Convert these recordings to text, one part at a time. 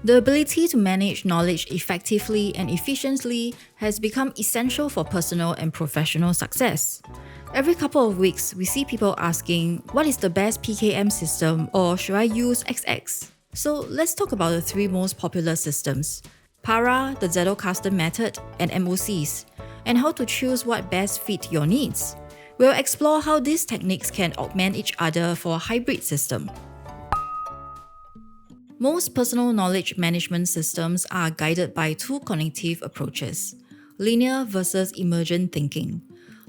The ability to manage knowledge effectively and efficiently has become essential for personal and professional success. Every couple of weeks, we see people asking, what is the best PKM system, or should I use XX? So let's talk about the three most popular systems: PARA, the Zettelkasten Method, and MOCs, and how to choose what best fit your needs. We'll explore how these techniques can augment each other for a hybrid system. Most personal knowledge management systems are guided by two cognitive approaches: linear versus emergent thinking.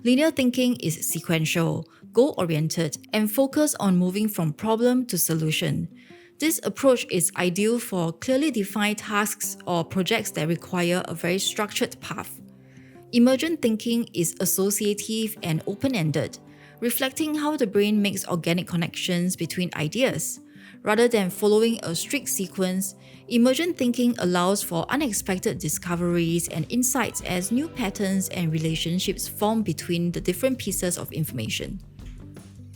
Linear thinking is sequential, goal-oriented, and focused on moving from problem to solution. This approach is ideal for clearly defined tasks or projects that require a very structured path. Emergent thinking is associative and open-ended, reflecting how the brain makes organic connections between ideas. Rather than following a strict sequence, emergent thinking allows for unexpected discoveries and insights as new patterns and relationships form between the different pieces of information.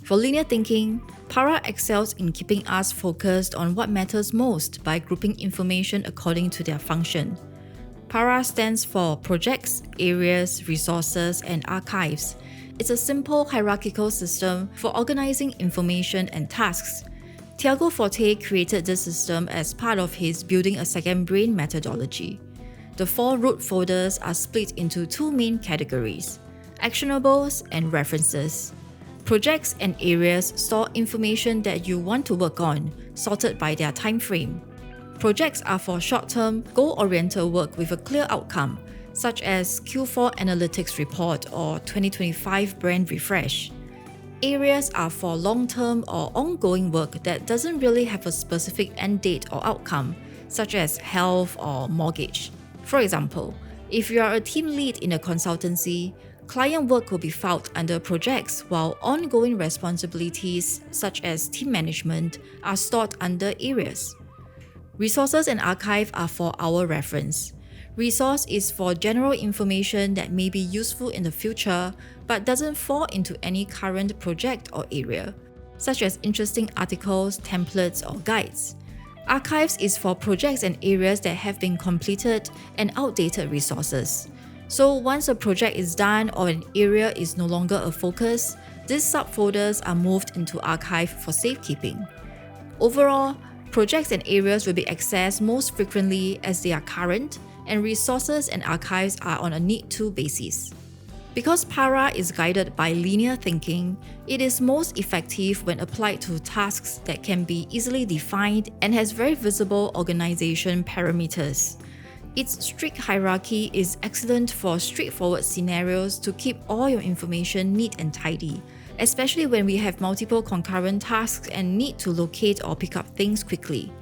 For linear thinking, PARA excels in keeping us focused on what matters most by grouping information according to their function. PARA stands for Projects, Areas, Resources, and Archives. It's a simple hierarchical system for organizing information and tasks. Tiago Forte created this system as part of his Building a Second Brain methodology. The 4 root folders are split into 2 main categories: actionables and references. Projects and areas store information that you want to work on, sorted by their time frame. Projects are for short-term, goal-oriented work with a clear outcome, such as Q4 Analytics Report or 2025 Brand Refresh. Areas are for long-term or ongoing work that doesn't really have a specific end date or outcome, such as health or mortgage. For example, if you are a team lead in a consultancy, client work will be filed under projects, while ongoing responsibilities, such as team management, are stored under areas. Resources and archive are for our reference. Resource is for general information that may be useful in the future but doesn't fall into any current project or area, such as interesting articles, templates, or guides. Archives is for projects and areas that have been completed and outdated resources. So once a project is done or an area is no longer a focus, these subfolders are moved into archive for safekeeping. Overall, projects and areas will be accessed most frequently as they are current, and resources and archives are on a need-to basis. Because PARA is guided by linear thinking, it is most effective when applied to tasks that can be easily defined and has very visible organization parameters. Its strict hierarchy is excellent for straightforward scenarios to keep all your information neat and tidy, especially when we have multiple concurrent tasks and need to locate or pick up things quickly.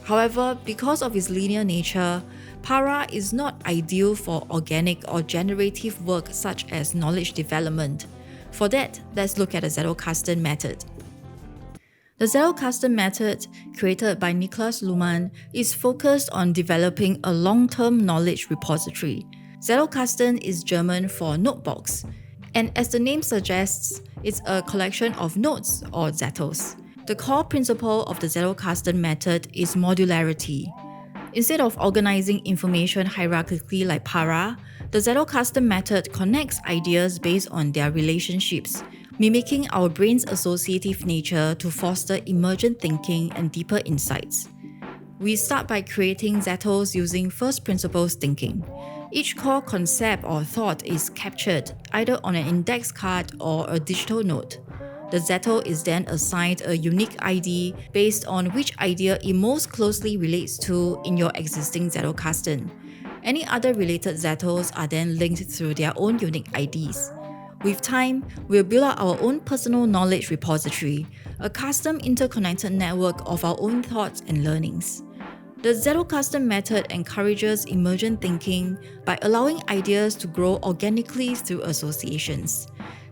However, because of its linear nature, PARA is not ideal for organic or generative work such as knowledge development. For that, let's look at the Zettelkasten Method. The Zettelkasten Method, created by Niklas Luhmann, is focused on developing a long-term knowledge repository. Zettelkasten is German for notebox, and as the name suggests, it's a collection of notes or Zettels. The core principle of the Zettelkasten method is modularity. Instead of organizing information hierarchically like PARA, the Zettelkasten method connects ideas based on their relationships, mimicking our brain's associative nature to foster emergent thinking and deeper insights. We start by creating Zettels using first principles thinking. Each core concept or thought is captured either on an index card or a digital note. The Zettel is then assigned a unique ID based on which idea it most closely relates to in your existing Zettelkasten. Any other related Zettels are then linked through their own unique IDs. With time, we'll build out our own personal knowledge repository, a custom interconnected network of our own thoughts and learnings. The Zettelkasten method encourages emergent thinking by allowing ideas to grow organically through associations.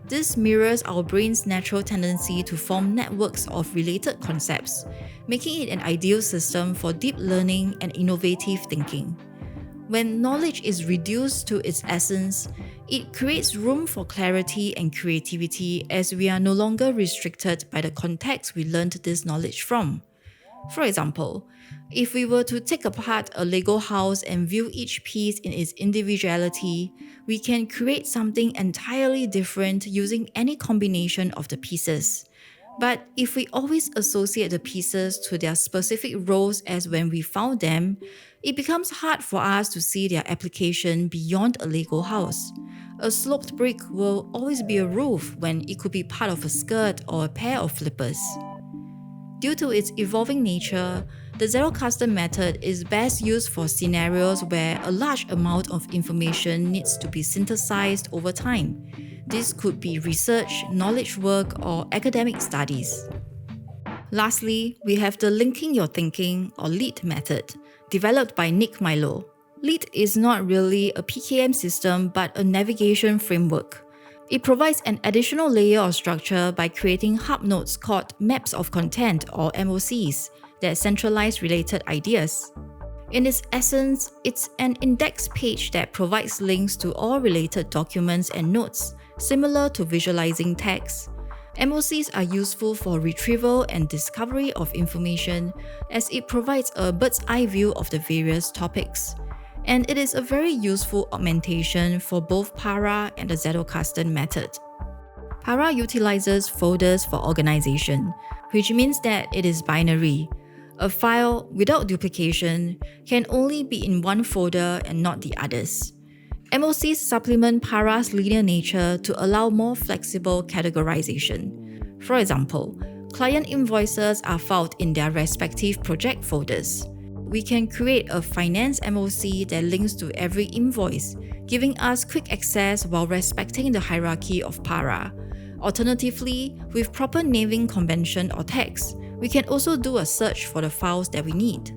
This mirrors our brain's natural tendency to form networks of related concepts, making it an ideal system for deep learning and innovative thinking. When knowledge is reduced to its essence, it creates room for clarity and creativity as we are no longer restricted by the context we learned this knowledge from. For example, if we were to take apart a Lego house and view each piece in its individuality, we can create something entirely different using any combination of the pieces. But if we always associate the pieces to their specific roles as when we found them, it becomes hard for us to see their application beyond a Lego house. A sloped brick will always be a roof when it could be part of a skirt or a pair of flippers. Due to its evolving nature, the Zettelkasten method is best used for scenarios where a large amount of information needs to be synthesized over time. This could be research, knowledge work, or academic studies. Lastly, we have the linking your thinking or LEAD method, developed by Nick Milo. LEAD is not really a PKM system but a navigation framework. It provides an additional layer of structure by creating hub nodes called maps of content or MOCs that centralize related ideas. In its essence, it's an index page that provides links to all related documents and notes, similar to visualizing text. MOCs are useful for retrieval and discovery of information as it provides a bird's eye view of the various topics. And it is a very useful augmentation for both Para and the Zettelkasten method. Para utilizes folders for organization, which means that it is binary. A file without duplication can only be in one folder and not the others. MOCs supplement Para's linear nature to allow more flexible categorization. For example, client invoices are filed in their respective project folders. We can create a finance MOC that links to every invoice, giving us quick access while respecting the hierarchy of Para. Alternatively, with proper naming convention or tags, we can also do a search for the files that we need.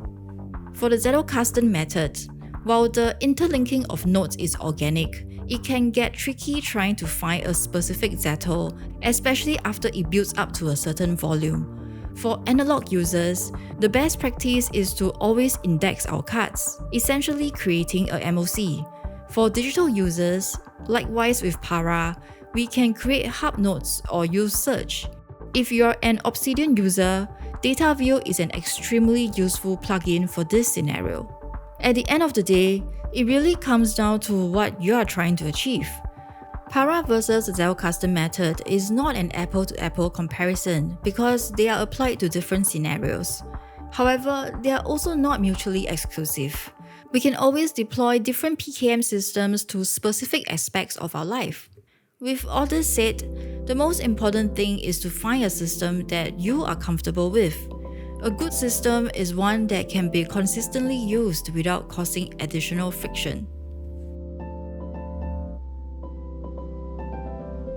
For the Zettelkasten method, while the interlinking of nodes is organic, it can get tricky trying to find a specific Zettel, especially after it builds up to a certain volume. For analog users, the best practice is to always index our cards, essentially creating a MOC. For digital users, likewise with Para, we can create hub nodes or use search. If you're an Obsidian user, DataView is an extremely useful plugin for this scenario. At the end of the day, it really comes down to what you are trying to achieve. Para versus the Zettelkasten method is not an apple-to-apple comparison because they are applied to different scenarios. However, they are also not mutually exclusive. We can always deploy different PKM systems to specific aspects of our life. With all this said, the most important thing is to find a system that you are comfortable with. A good system is one that can be consistently used without causing additional friction.